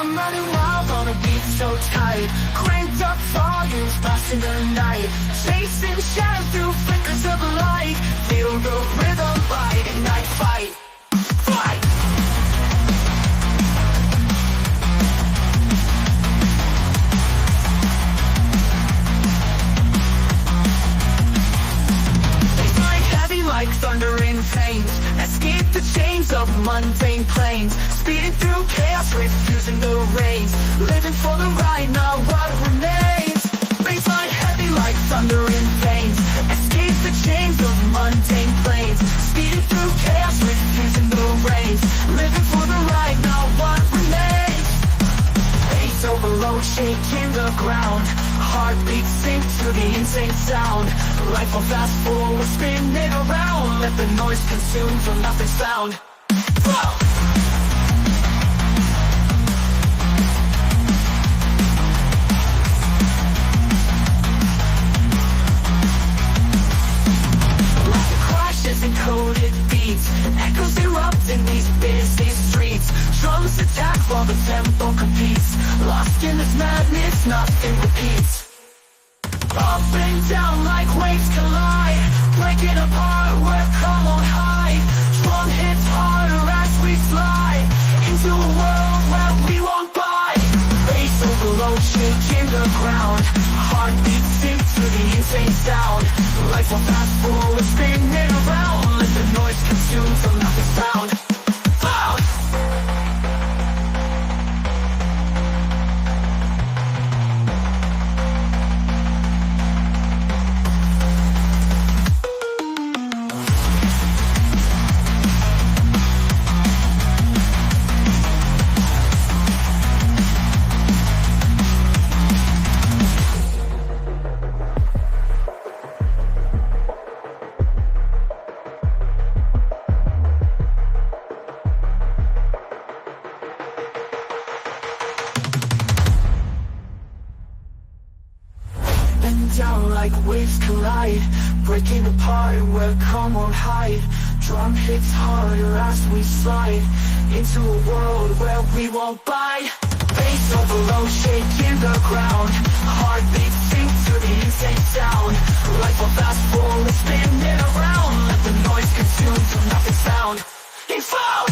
I'm running wild on a beat so tight. Cranked up volumes, passing the night. Chasing shadow through flickers of light. Feel the rhythm, light, ignite, fight, fight. Like thundering flames, escape the chains of mundane plains. Speeding through chaos, refusing the reins. Living for the ride, not what remains. Baseline heavy like thundering flames. Escape the chains of mundane plains. Speeding through chaos, refusing the reins. Living for the ride, not what remains. Bass overload, shaking the ground. Heartbeats sink to the insane sound. Life will fast forward, spin it around. Let the noise consume till nothing's found. Whoa! Like crashes and coded beats, echoes erupt in these busy streets. Drums attack while the tempo competes. Lost in this madness, nothing repeats. Up and down like waves collide. Breaking apart, we're come on high. Drum hits harder as we slide into a world where we won't buy. Bass overload, shaking the ground. Heartbeats sink to the insane sound. Life will fast forward, spin it around. Let the noise consume till nothing's found. Down like waves collide. Breaking apart, we're come on high. Drum hits harder as we slide into a world where we won't buy. Bass overload, shaking the ground. Heartbeats sink to the insane sound. Life will fast forward, spin it around. Let the noise consume till nothing's found. It's found.